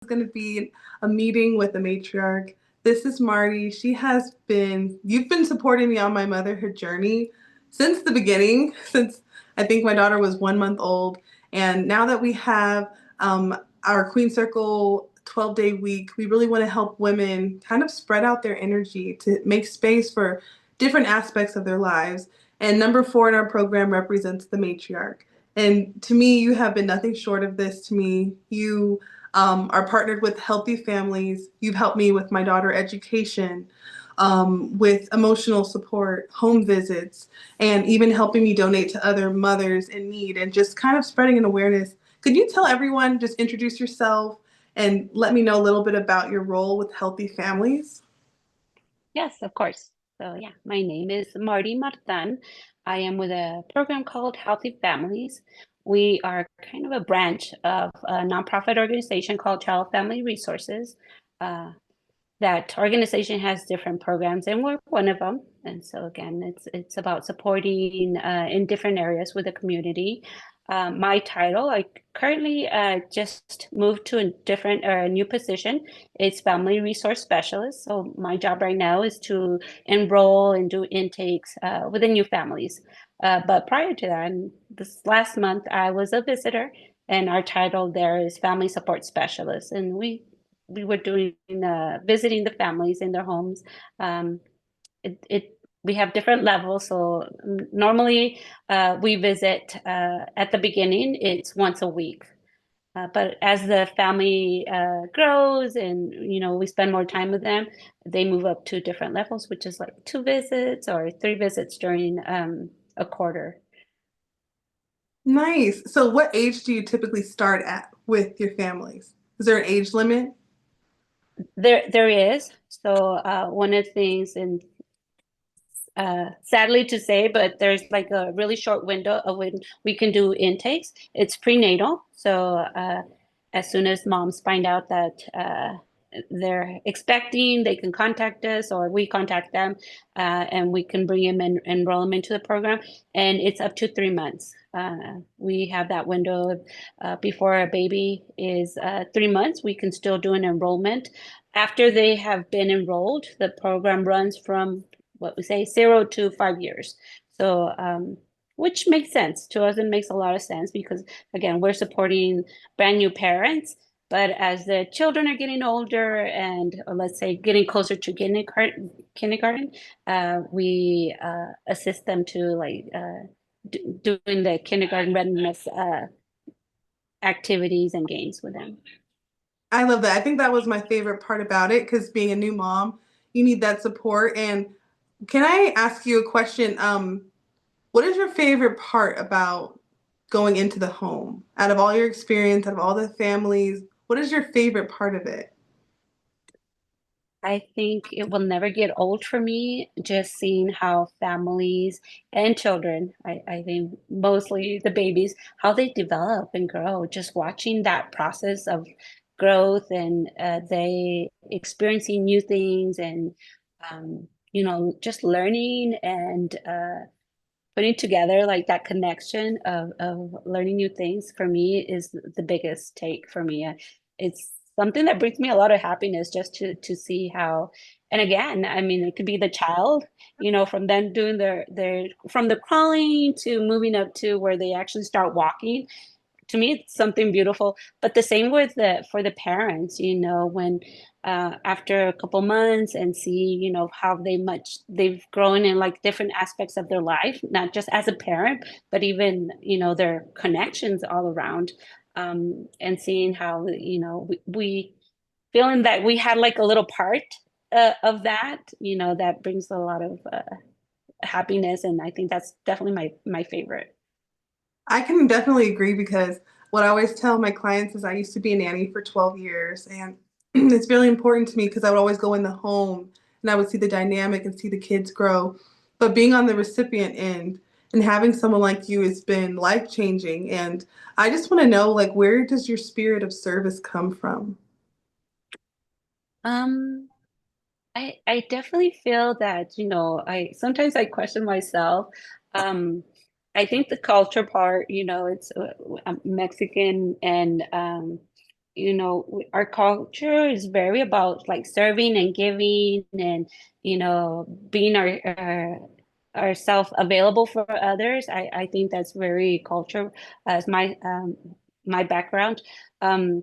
going to be a meeting with the matriarch. This is Marty. You've been supporting me on my motherhood journey since the beginning, since I think my daughter was 1 month old. And now that we have our Queen Circle 12-day week, we really want to help women kind of spread out their energy to make space for different aspects of their lives. And number four in our program represents the matriarch. And to me, you have been nothing short of this to me. You are partnered with healthy families. You've helped me with my daughter education, with emotional support, home visits, and even helping me donate to other mothers in need and just kind of spreading an awareness. Could you tell everyone, just introduce yourself and let me know a little bit about your role with healthy families? Yes, of course. So yeah, my name is Marty Martin. I am with a program called Healthy Families. We are kind of a branch of a nonprofit organization called Child Family Resources. Uh, that organization has different programs, and we're one of them. And so again, it's about supporting in different areas with the community. My title, I currently just moved to a different or a new position. It's Family Resource Specialist. So my job right now is to enroll and do intakes with the new families. But prior to that, and this last month, I was a visitor, and our title there is Family Support Specialist. And we were doing visiting the families in their homes. Um, it we have different levels. So normally we visit at the beginning, it's once a week. But as the family grows and we spend more time with them, they move up to different levels, which is like 2 visits or 3 visits during a quarter. Nice. So, what age do you typically start at with your families? Is there an age limit? There is. So one of the things, and sadly to say, but there's like a really short window of when we can do intakes. It's prenatal. So as soon as moms find out that they're expecting, they can contact us or we contact them and we can bring them and enroll them into the program. And it's up to 3 months. We have that window before a baby is 3 months, we can still do an enrollment. After they have been enrolled, the program runs from what we say 0 to 5 years. So, which makes sense to us. It makes a lot of sense because again, we're supporting brand new parents. But as the children are getting older and let's say getting closer to kindergarten, we assist them to like doing the kindergarten readiness activities and games with them. I love that. I think that was my favorite part about it because being a new mom, you need that support. And can I ask you a question? What is your favorite part about going into the home? Out of all your experience, out of all the families, what is your favorite part of it? I think it will never get old for me just seeing how families and children, I think mostly the babies, how they develop and grow, just watching that process of growth and they experiencing new things and, just learning and putting together like that connection of learning new things for me is the biggest take for me. It's something that brings me a lot of happiness just to see how, and again, I mean, it could be the child, from them doing their from the crawling to moving up to where they actually start walking. To me, it's something beautiful. But the same with the for the parents, when after a couple months and see, how they've grown in like different aspects of their life, not just as a parent, but even, their connections all around. And seeing how, we feeling that we had like a little part of that, that brings a lot of happiness. And I think that's definitely my favorite. I can definitely agree because what I always tell my clients is I used to be a nanny for 12 years, and it's really important to me because I would always go in the home and I would see the dynamic and see the kids grow. But being on the recipient end and having someone like you has been life-changing. And I just want to know, like, where does your spirit of service come from? Um, I definitely feel that, I sometimes I question myself. Um, I think the culture part, it's I'm Mexican and our culture is very about like serving and giving and, being ourself available for others. I think that's very culture as my background. Um,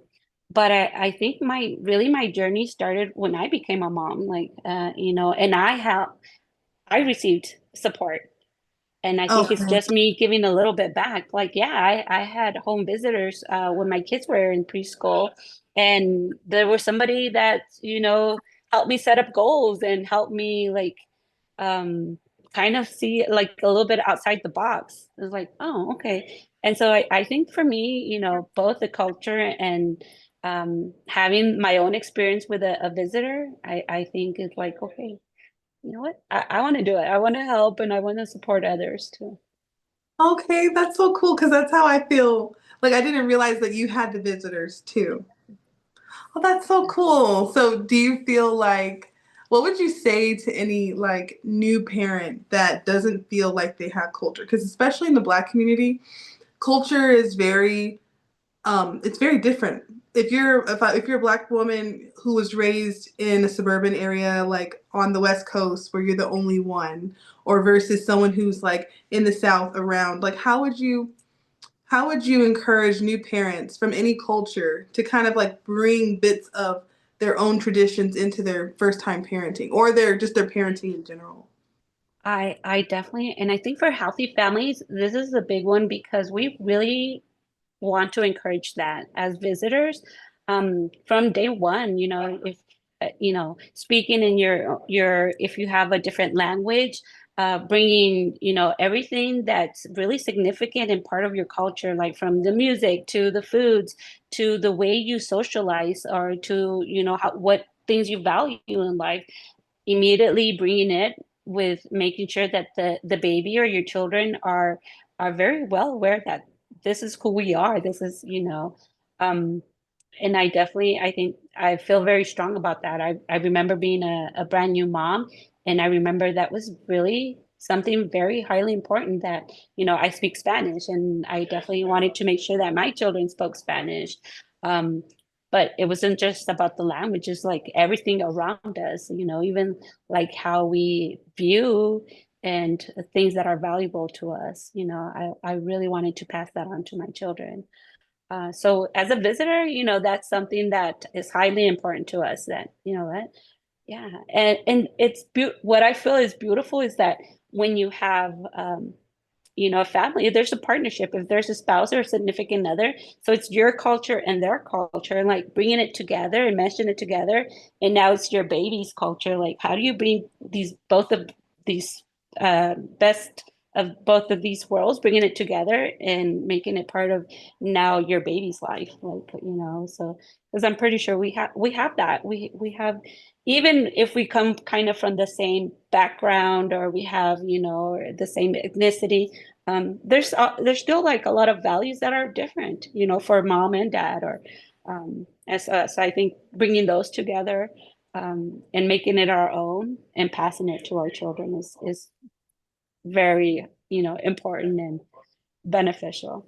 but I think my journey started when I became a mom, like, and I received support. And I think it's Okay. just me giving a little bit back. Like, yeah, I had home visitors when my kids were in preschool, and there was somebody that, helped me set up goals and helped me like um kind of see like a little bit outside the box. It was like, oh, okay. And so I think for me, both the culture and having my own experience with a visitor, I think is like, okay, you know what? I want to do it. I want to help and I want to support others too. Okay, that's so cool because that's how I feel. Like I didn't realize that you had the visitors too. Oh, that's so cool. So do you feel like what would you say to any like new parent that doesn't feel like they have culture? Because especially in the Black community, culture is very it's very different. If you're a Black woman who was raised in a suburban area like on the West Coast where you're the only one, or versus someone who's like in the South around, like how would you encourage new parents from any culture to kind of like bring bits of their own traditions into their first time parenting or their parenting in general? I definitely, and I think for healthy families, this is a big one because we really want to encourage that as visitors from day one. If speaking in your if you have a different language, bringing everything that's really significant and part of your culture, like from the music to the foods to the way you socialize, or to what things you value in life, immediately bringing it with making sure that the baby or your children are very well aware that this is who we are. This is, um, and I think I feel very strong about that. I remember being a brand new mom, and I remember that was really something very highly important that, I speak Spanish, and I definitely wanted to make sure that my children spoke Spanish. Um, but it wasn't just about the language, it's like everything around us, even like how we view and things that are valuable to us. I really wanted to pass that on to my children. So as a visitor, that's something that is highly important to us, that, yeah. And what I feel is beautiful is that when you have, a family, there's a partnership. If there's a spouse or a significant other, so it's your culture and their culture, and like bringing it together and meshing it together. And now it's your baby's culture. Like, how do you bring both of these best of both of these worlds, bringing it together and making it part of now your baby's life? Like, so because I'm pretty sure we have that. We have, even if we come kind of from the same background, or we have, the same ethnicity, there's still like a lot of values that are different, for mom and dad, or as us. I think bringing those together, and making it our own and passing it to our children is very, important and beneficial.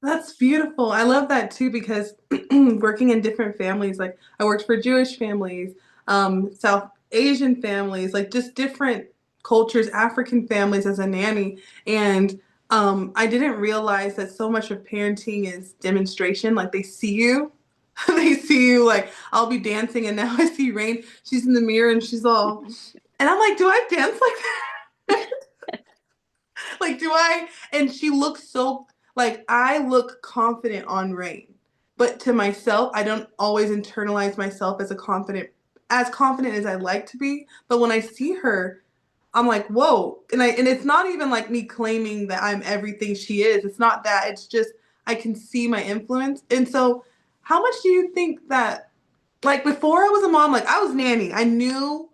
That's beautiful. I love that too because working in different families, like I worked for Jewish families, South Asian families, like just different cultures, African families as a nanny. And I didn't realize that so much of parenting is demonstration. Like they see you, they see you, like I'll be dancing and now I see Rain, she's in the mirror and she's all, and I'm like, do I dance like that? Like, do I? And she looks so, like, I look confident on Rain. But to myself, I don't always internalize myself as confident as I like to be. But when I see her, I'm like, whoa. And it's not even like me claiming that I'm everything she is. It's not that. It's just I can see my influence. And so how much do you think that, like before I was a mom, like I was nanny. I knew,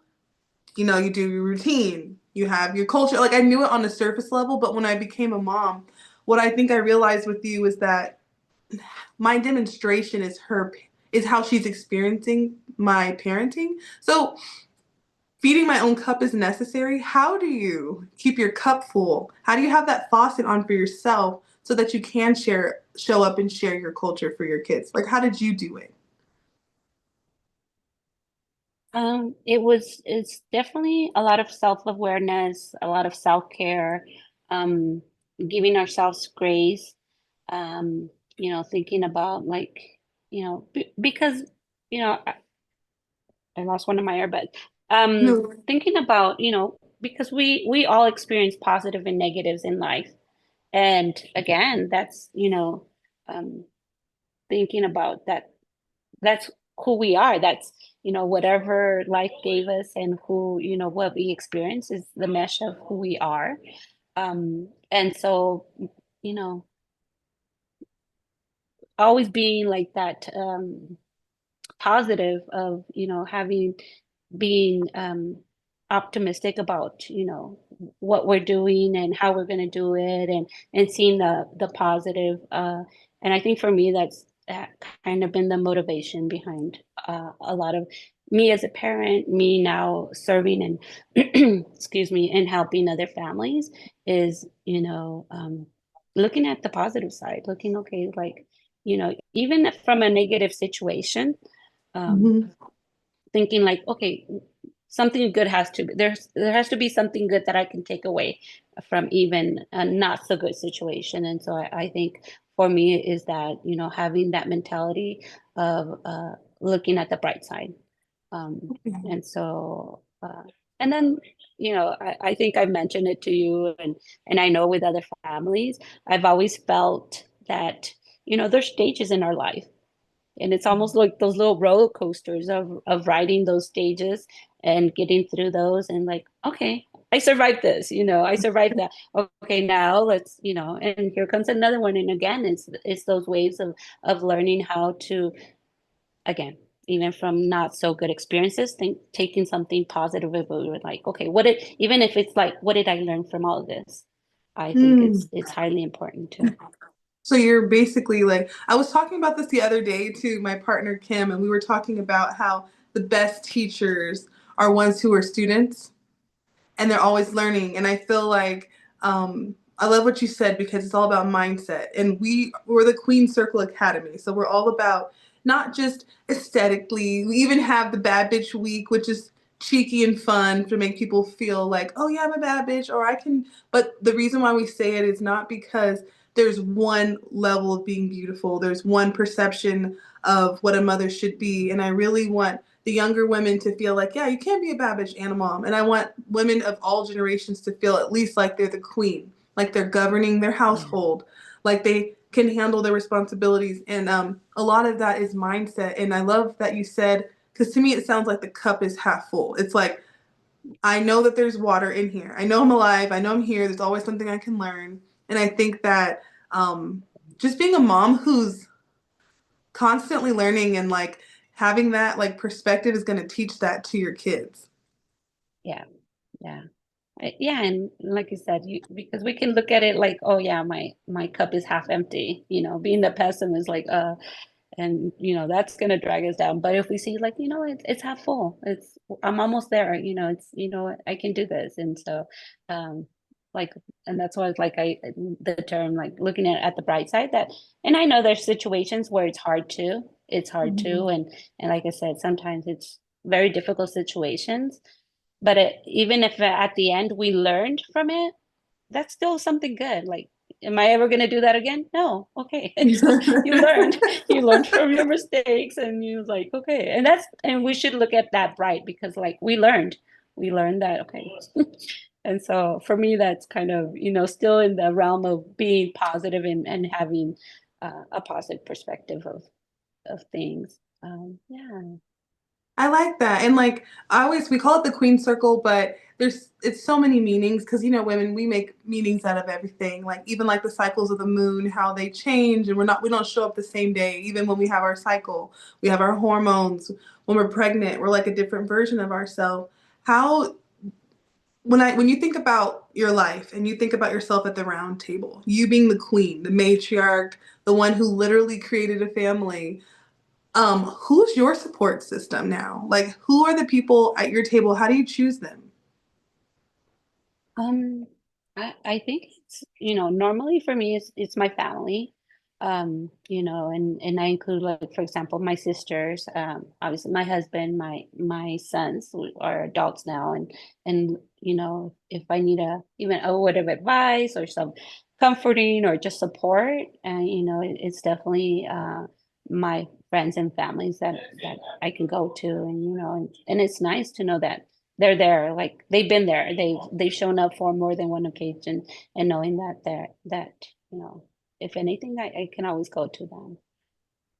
you do your routine, you have your culture. Like I knew it on a surface level, but when I became a mom, what I think I realized with you is that my demonstration is how she's experiencing my parenting. So feeding my own cup is necessary. How do you keep your cup full? How do you have that faucet on for yourself so that you can share show up and share your culture for your kids? Like, how did you do it? It's definitely a lot of self-awareness, a lot of self-care, um, giving ourselves grace, um, thinking about like, because, I lost one of my earbuds. No. Thinking about, because we all experience positive and negatives in life. And again, that's, um, thinking about that that's who we are. That's, whatever life gave us and who, what we experience is the mesh of who we are. And so, you know, always being like that positive of, having being optimistic about, what we're doing and how we're going to do it and seeing the positive. And I think for me, that's kind of been the motivation behind a lot of me as a parent, me now serving and excuse me, and helping other families is, looking at the positive side, looking, okay, like, even from a negative situation, um, Mhm. thinking like, okay, something good has to be there has to be something good that I can take away from even a not so good situation. And so I think for me is that, having that mentality of looking at the bright side. And so and then, I think I mentioned it to you and I know with other families, I've always felt that, there's stages in our life and it's almost like those little roller coasters of riding those stages and getting through those and like, okay, I survived this, I survived that. Okay, now let's, and here comes another one. And again, it's those waves of learning how to, again, even from not so good experiences, taking something positive about it, like, okay, even if it's like, what did I learn from all of this? I think Mm. it's highly important too. So you're basically like, I was talking about this the other day to my partner Kim, and we were talking about how the best teachers are ones who are students and they're always learning. And I feel like I love what you said because it's all about mindset. And we're the Queen Circle Academy, so we're all about not just aesthetically. We even have the Bad Bitch Week, which is cheeky and fun to make people feel like, oh yeah, I'm a bad bitch, or I can. But the reason why we say it is not because there's one level of being beautiful. There's one perception of what a mother should be, and I really want the younger women to feel like, yeah, you can be a bad bitch and a mom. And I want women of all generations to feel at least like they're the queen, like they're governing their Yeah. household, like they can handle their responsibilities. And a lot of that is mindset. And I love that you said, because to me, it sounds like the cup is half full. It's like, I know that there's water in here. I know I'm alive. I know I'm here. There's always something I can learn. And I think that just being a mom who's constantly learning and like having that like perspective is going to teach that to your kids. Yeah. Yeah. Yeah, and like you said, because we can look at it like, oh yeah, my cup is half empty, being the pessimist, like, and that's gonna drag us down. But if we see like, it's half full, I'm almost there, it's what, I can do this. And so, um, like, and that's why like the term like looking at the bright side that, and I know there's situations where it's hard to, Mhm. and like I said, sometimes it's very difficult situations but even if at the end we learned from it, that's still something good. Like, am I ever going to do that again? No. Okay. And so you learned from your mistakes and you was like, okay. And we should look at that bright because like we learned that. Okay. And so for me, that's kind of, still in the realm of being positive and having a positive perspective of things. Yeah. I like that. And like I always we call it the queen circle, but there's it's so many meanings because women we make meanings out of everything. Like even like the cycles of the moon, how they change and we don't show up the same day. Even when we have our cycle, we have our hormones. When we're pregnant, we're like a different version of ourselves. How when you think about your life and you think about yourself at the round table, you being the queen, the matriarch, the one who literally created a family, who's your support system now? Like, who are the people at your table? How do you choose them? Um, I think it's, normally for me it's my family. and I include, like, for example, my sisters, obviously my husband, my sons who are adults now, and if I need even a word of advice or some comforting or just support, and it's definitely my friends and families that I can go to, and it's nice to know that they're there, like they've been there, they've shown up for more than one occasion, and knowing that you know if anything, I can always go to them.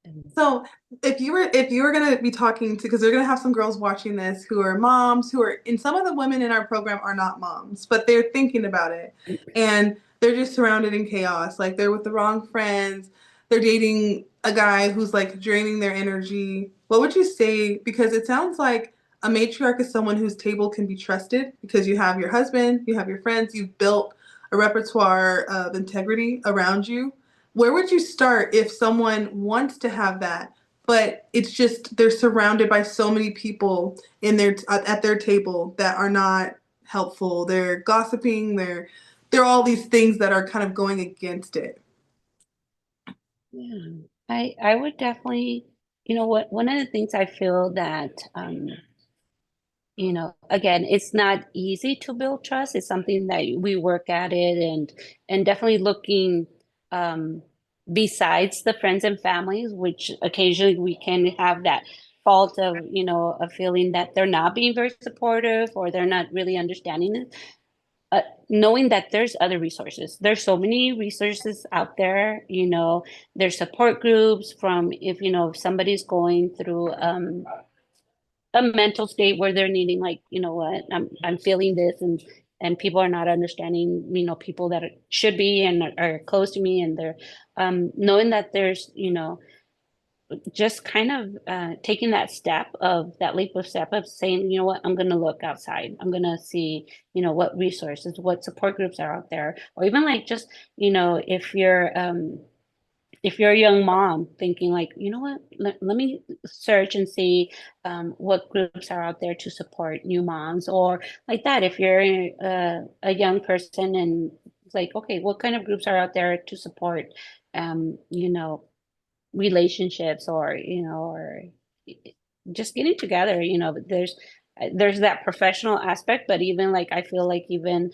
And So if you were gonna be talking to, because they're gonna have some girls watching this who are moms, who are, and some of the women in our program are not moms, but they're thinking about it, and they're just surrounded in chaos. Like they're with the wrong friends, they're dating a guy who's like draining their energy. What would you say? Because it sounds like a matriarch is someone whose table can be trusted because you have your husband, you have your friends, you've built a repertoire of integrity around you. Where would you start if someone wants to have that, but it's just they're surrounded by so many people in their at their table that are not helpful. They're gossiping, they're all these things that are kind of going against it. yeah, I would definitely, what one of the things I feel that again, it's not easy to build trust. It's something that we work at it, and definitely looking um besides the friends and families, which occasionally we can have that fault of, a feeling that they're not being very supportive or they're not really understanding it. Knowing that there's other resources. There's so many resources out there, there's support groups from, if somebody's going through a mental state where they're needing, like, what, I'm feeling this, and people are not understanding, people that should be and are close to me, and they're knowing that there's, just kind of taking that leap of step of saying, what, I'm going to look outside. I'm going to see, what resources, what support groups are out there, or even like just, if you're a young mom thinking like, what, let me search and see what groups are out there to support new moms, or like that. If you're a young person and it's like, okay, what kind of groups are out there to support, um, you know, relationships, or just getting together, there's that professional aspect, but even like I feel like even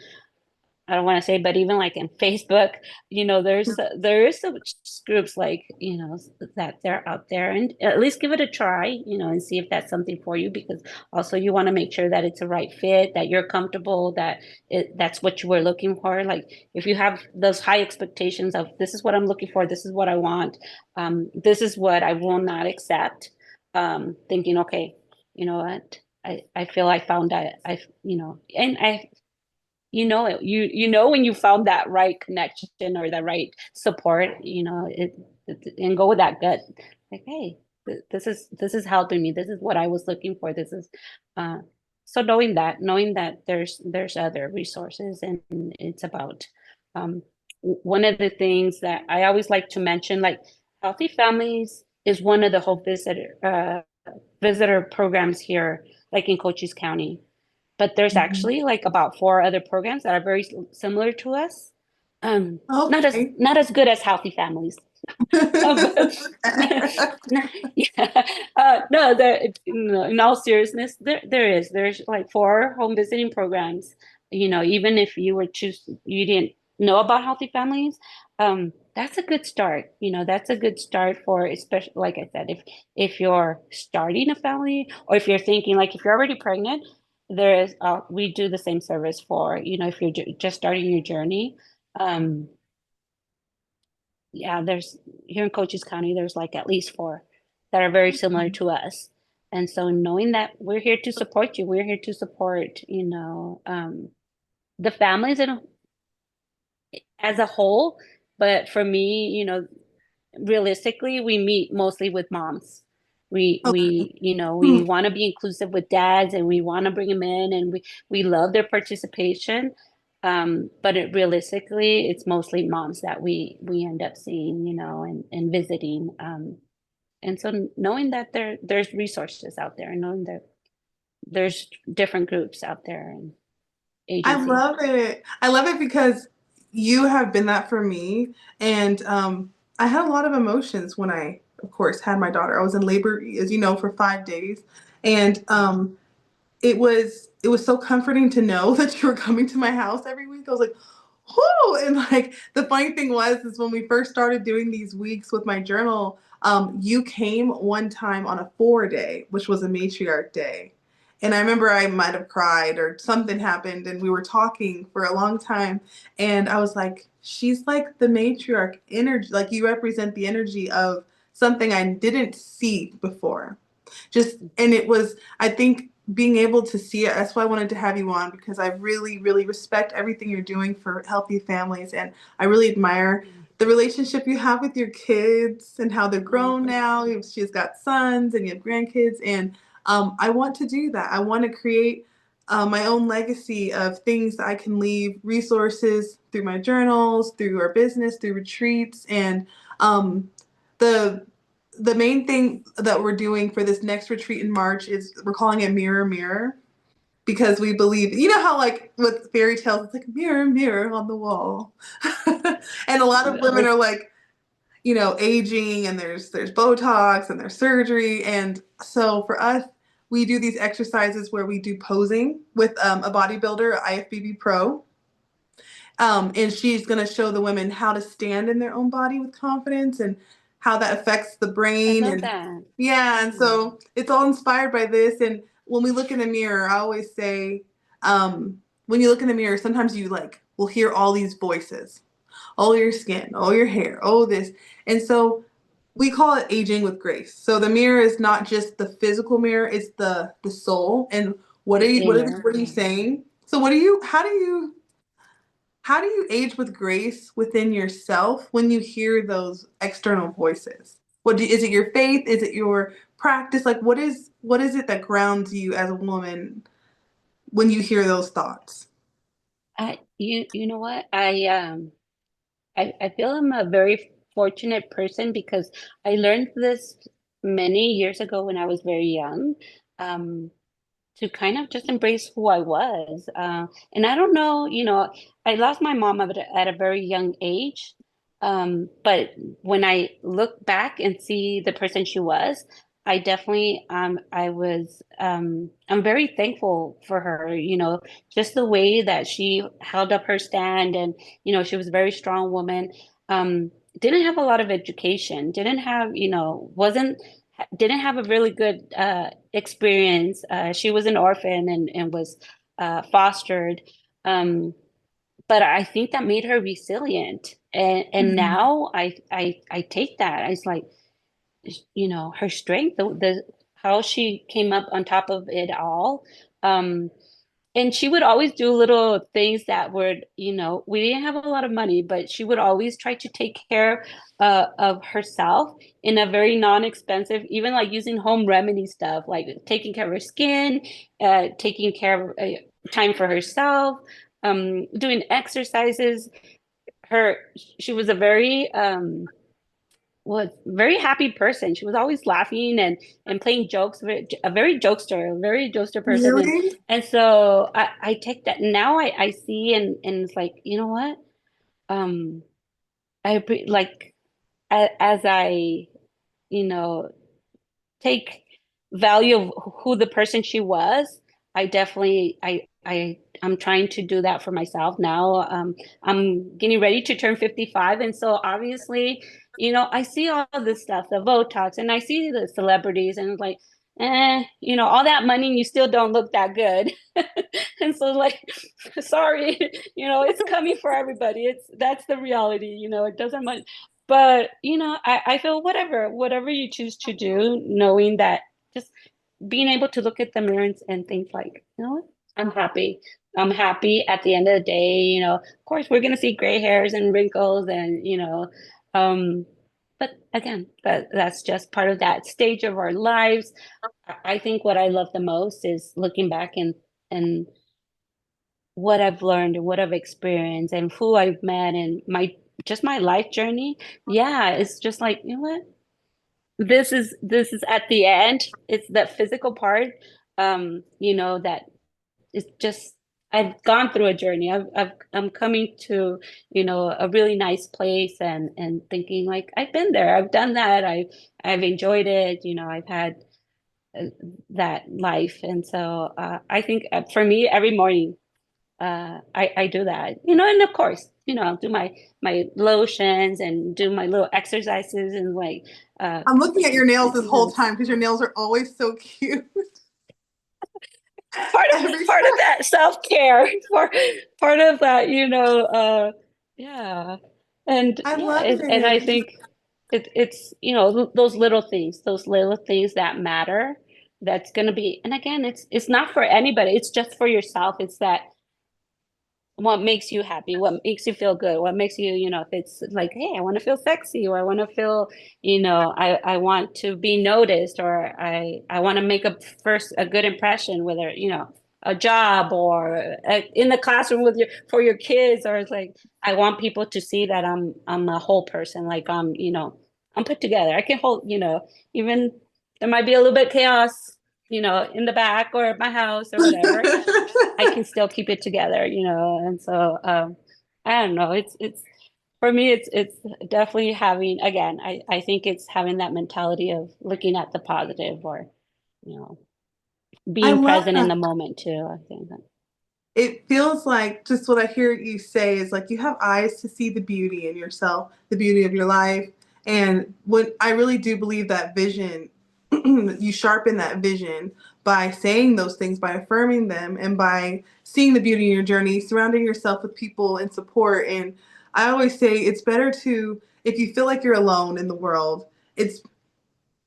I don't want to say, but even like in Facebook, there is some groups like, that they're out there, and at least give it a try, and see if that's something for you, because also you want to make sure that it's a right fit, that you're comfortable, that that's what you were looking for. Like if you have those high expectations of this is what I'm looking for, this is what I want, this is what I will not accept, thinking, okay, you know what, I feel I found that and I you know when you found that right connection or that right support, and go with that gut, like, hey, this is helping me, this is what I was looking for, this is uh so knowing that there's other resources, and it's about one of the things that I always like to mention, like healthy families is one of the whole visitor programs here, like in Cochise County, but there's Mhm. actually like about four other programs that are very similar to us. Not as Okay. not as good as Healthy Families. But yeah, no, in all seriousness, there's like four home visiting programs. Even if you didn't know about Healthy Families, that's a good start. That's a good start for, especially like I said, if you're starting a family, or if you're thinking, like, if you're already pregnant, we do the same service for, if you're just starting your journey. Um, yeah, there's here in Cochise County, there's like at least four that are very similar to us. And so knowing that we're here to support you, we're here to support, the families as a whole. But for me, realistically, we meet mostly with moms. Okay. We want to be inclusive with dads, and we want to bring them in, and we love their participation. But realistically, it's mostly moms that we end up seeing, and visiting. And so knowing that there's resources out there, and knowing that there's different groups out there and I agencies. love it. I love it because you have been that for me. And I had a lot of emotions when I, of course, had my daughter. I was in labor, as you know, for 5 days, and it was so comforting to know that you were coming to my house every week. I was like, whoo! And like the funny thing was, is when we first started doing these weeks with my journal, you came one time on a 4 day, which was a matriarch day. And I remember I might have cried or something happened, and we were talking for a long time. And I was like, she's like the matriarch energy, like you represent the energy of something I didn't see before. Just, and it was, I think, being able to see it. That's why I wanted to have you on, because I really, really respect everything you're doing for healthy families. And I really admire the relationship you have with your kids and how they're Oh, grown thank now. you. She's got sons and you have grandkids. And I want to do that. I want to create my own legacy of things that I can leave, resources through my journals, through our business, through retreats. And the the main thing that we're doing for this next retreat in March is we're calling it Mirror Mirror, because we believe, you know how like with fairy tales it's like mirror mirror on the wall. And a lot of women are like, aging, and there's Botox and there's surgery. And so for us, we do these exercises where we do posing with a bodybuilder, IFBB pro. And she's going to show the women how to stand in their own body with confidence, and how that affects the I brain. love And that. yeah, and Yeah. so it's all inspired by this. And when we look in the mirror, I always say, when you look in the mirror, sometimes you like will hear all these voices, all your skin, all your hair, oh this. And so we call it aging with grace. So the mirror is not just the physical mirror, it's the soul. And The inner. what are you saying? So what do you how do you age with grace within yourself when you hear those external voices? Is it your faith? Is it your practice? Like what is it that grounds you as a woman when you hear those thoughts? You know what? I feel I'm a very fortunate person because I learned this many years ago when I was very young. Um, to kind of just embrace who I was. And I don't know, I lost my mom at a very young age. But when I look back and see the person she was, I definitely, I'm very thankful for her, just the way that she held up her stand, and, she was a very strong woman. Didn't have a lot of education, didn't have, wasn't didn't have a really good experience. She was an orphan and was fostered. Um, but I think that made her resilient. And Mhm. now I take that. It's like, her strength, the how she came up on top of it all. Um, and she would always do little things that would, we didn't have a lot of money, but she would always try to take care of herself in a very non-expensive, even like using home remedy stuff, like taking care of her skin, taking care of time for herself, doing exercises. Her, she was a very was very happy person. She was always laughing and playing jokes. A very jokester person. And Really? and so I take that now. I see and it's like, you know what? Um, like as I you know take value of who the person she was. I definitely I'm trying to do that for myself now. I'm getting ready to turn 55, and so obviously, I see all this stuff, the Botox, and I see the celebrities, and it's like, all that money, and you still don't look that good. And so, like, sorry, it's coming for everybody. That's the reality. It doesn't much. But, I feel whatever you choose to do, knowing that just being able to look at the mirror and think like, you know what? I'm happy. I'm happy at the end of the day. Of course, we're gonna see gray hairs and wrinkles and, um, but again, that's just part of that stage of our lives. I think what I love the most is looking back and what I've learned and what I've experienced and who I've met and my life journey. Yeah, it's just like, you know what? This is at the end. It's that physical part, that is just I've gone through a journey. I'm coming to, a really nice place and thinking like I've been there. I've done that. I've enjoyed it. I've had uh, that life. And so I think for me, every morning, I do that, and of course, I'll do my lotions and do my little exercises and like, uh, I'm looking at your nails this you whole know, time because your nails are always so cute. part of Every part of time. that self-care, part of that, yeah. And I yeah, love and I it. think it's, those little things that matter. That's going to be, and again, it's not for anybody. It's just for yourself. It's that what makes you happy, what makes you feel good, what makes you, if it's like, hey, I want to feel sexy, or I want to feel, I want to be noticed, or I want to make a good impression, whether, a job or in the classroom with for your kids, or it's like, I want people to see that I'm a whole person, like I'm put together. I can hold, even there might be a little bit chaos, in the back or at my house or whatever. I can still keep it together, and so I don't know. It's for me. It's definitely having, again. I think it's having that mentality of looking at the positive, or you know, I being love present in that. the moment too. I think that. It feels like just what I hear you say is like you have eyes to see the beauty in yourself, the beauty of your life. And what I really do believe that vision, you sharpen that vision by saying those things, by affirming them, and by seeing the beauty in your journey, surrounding yourself with people and support. And I always say it's better to, if you feel like you're alone in the world, it's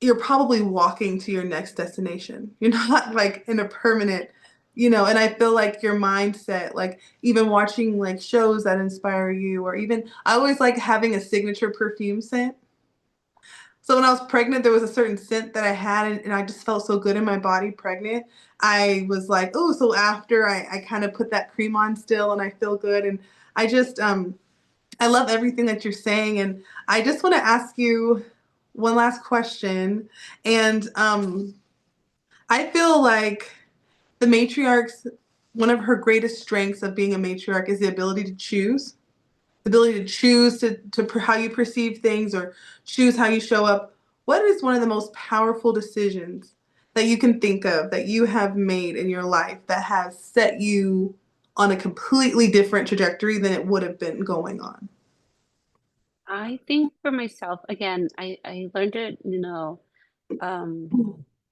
you're probably walking to your next destination. You're not like in a permanent, and I feel like your mindset, like even watching like shows that inspire you, or even I always like having a signature perfume scent. So when I was pregnant, there was a certain scent that I had, and I just felt so good in my body pregnant. I was like, oh, so after I kind of put that cream on still, and I feel good. And I just, I love everything that you're saying. And I just want to ask you one last question. And I feel like the matriarch's, one of her greatest strengths of being a matriarch is the ability to choose, the ability to choose to how you perceive things or choose how you show up. What is one of the most powerful decisions that you can think of that you have made in your life that has set you on a completely different trajectory than it would have been going on? I think for myself, again, I learned it, a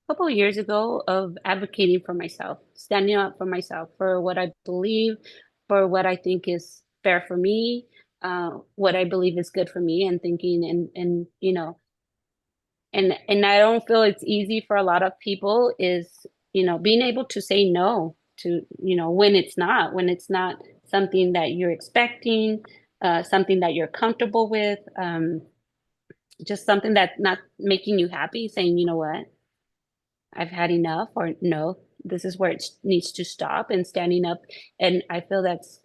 couple of years ago, of advocating for myself, standing up for myself, for what I believe, for what I think is fair for me, what I believe is good for me, and thinking, and and I don't feel it's easy for a lot of people, is, being able to say no to, when it's not something that you're expecting, something that you're comfortable with, just something that's not making you happy, saying, you know what, I've had enough, or no, this is where it needs to stop, and standing up. And I feel that's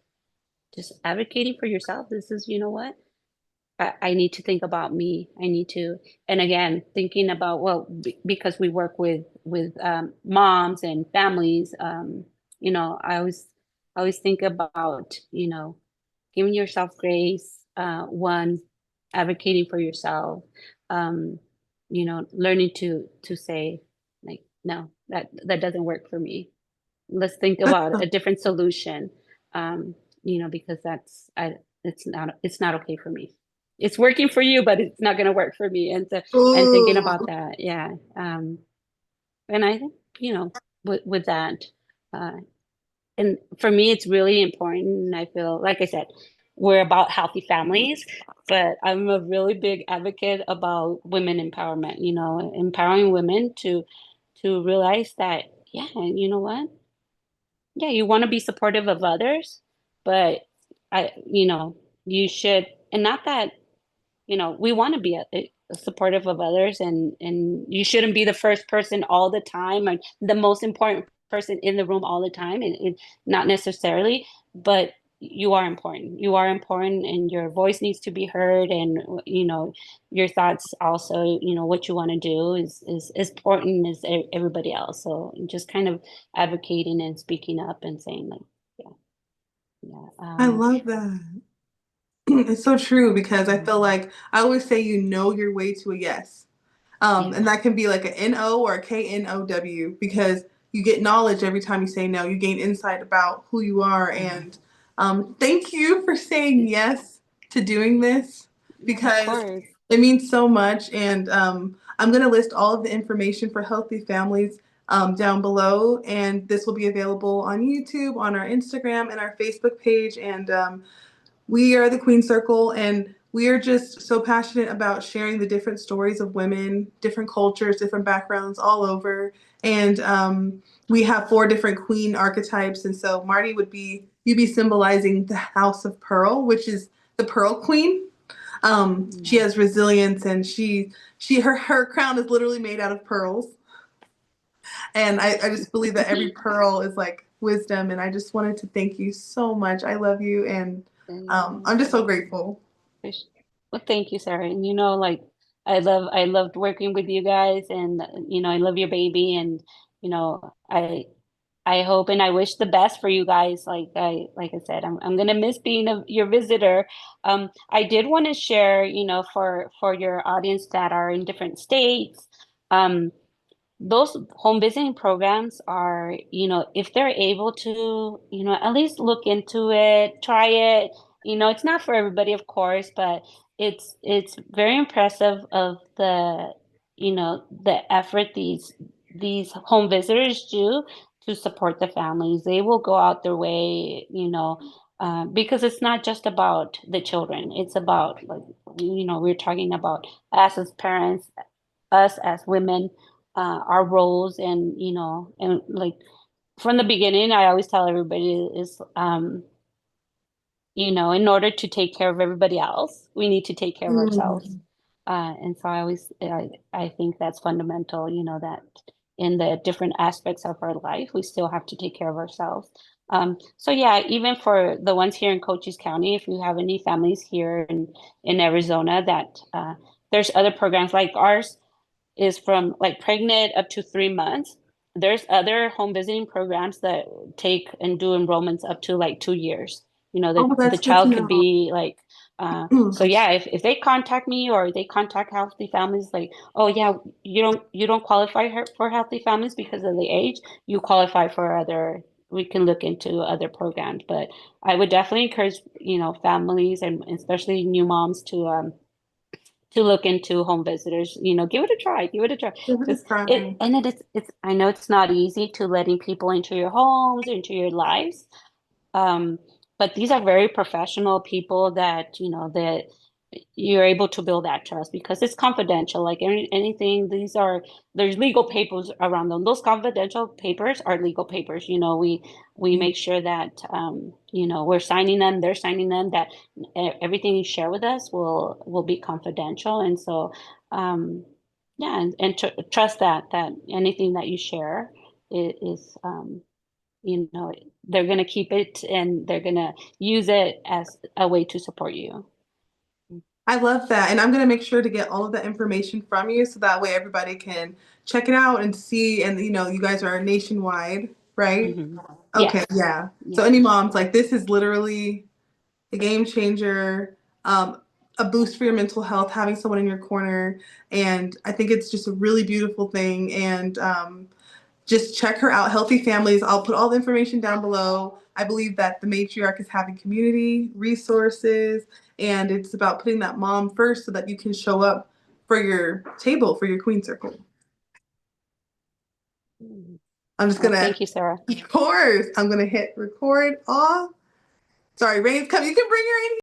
just advocating for yourself. This is, you know what, I need to think about me. I need to, and again, thinking about, well, because we work with moms and families, I always think about, giving yourself grace. One, advocating for yourself. Um, learning to say, like, no, that doesn't work for me. Let's think about a different solution. Um, because it's not okay for me. It's working for you, but it's not going to work for me. And so, and thinking Ooh. about that, yeah. And I think, with that, uh, and for me, it's really important. And I feel, like I said, we're about healthy families, but I'm a really big advocate about women empowerment, empowering women to realize that, yeah, you know what? Yeah, you want to be supportive of others, but you should, and not that, we want to be a supportive of others, and you shouldn't be the first person all the time, or the most important person in the room all the time, and not necessarily, but you are important, and your voice needs to be heard, and your thoughts also, what you want to do is as important as everybody else. So just kind of advocating and speaking up and saying, like, yeah. Yeah. I love that. It's so true because I Mhm. feel like I always say you know your way to a yes. Yeah. And that can be like a N-O or a K-N-O-W because you get knowledge every time you say no. You gain insight about who you are. And thank you for saying yes to doing this Yeah, of because course. it means so much. And I'm going to list all of the information for healthy families down below. And this will be available on YouTube, on our Instagram, and our Facebook page. And we are the Queen Circle, and we are just so passionate about sharing the different stories of women, different cultures, different backgrounds all over. And we have 4 different queen archetypes. And so Marty would be, you'd be symbolizing the House of Pearl, which is the Pearl Queen. She Mm. has resilience, and her crown is literally made out of pearls. And I just believe that every pearl is like wisdom. And I just wanted to thank you so much. I love you. And And, I'm just so grateful. well, thank you, Sarah. And like I loved working with you guys, and I love your baby, and I hope and I wish the best for you guys. Like I said, I'm gonna miss being your visitor. I did want to share, for your audience that are in different states. Um, those home visiting programs are, if they're able to, at least look into it, try it. It's not for everybody, of course, but it's very impressive of the effort these home visitors do to support the families. They will go out their way, because it's not just about the children. It's about, like, we're talking about us as parents, us as women, our roles, and and like from the beginning, I always tell everybody is, in order to take care of everybody else, we need to take care of ourselves. Mm. And so I think that's fundamental, that in the different aspects of our life, we still have to take care of ourselves. So yeah, even for the ones here in Cochise County, if you have any families here in Arizona, that there's other programs like ours is from like pregnant up to 3 months. There's other home visiting programs that take and do enrollments up to like 2 years. Oh, The that's good to child could know. be like, so yeah, if they contact me or they contact healthy families, like, oh yeah, you don't qualify for healthy families because of the age, you qualify for other. We can look into other programs, but I would definitely encourage, families and especially new moms to look into home visitors. Give it a try, give it a try, Give it a because try. it's I know it's not easy to letting people into your homes, into your lives, um, but these are very professional people that that you're able to build that trust because it's confidential. Like anything, there's legal papers around them. Those confidential papers are legal papers. We make sure that we're signing them, they're signing them, that everything you share with us will be confidential. And so yeah, and trust that anything that you share is you know, they're going to keep it and they're going to use it as a way to support you. I love that. And I'm going to make sure to get all of that information from you so that way everybody can check it out and see. And, you guys are nationwide, right? Hmm. Okay, Yes. yeah. So, Yeah. any moms, like, this is literally a game changer, a boost for your mental health, having someone in your corner. And I think it's just a really beautiful thing. And just check her out, Healthy Families. I'll put all the information down below. I believe that the Matriarch is having community resources, and it's about putting that mom first so that you can show up for your table, for your queen circle. I'm just Well, gonna, thank you, Sarah. of course, I'm gonna hit record off. Sorry, Rain's coming. You can bring her in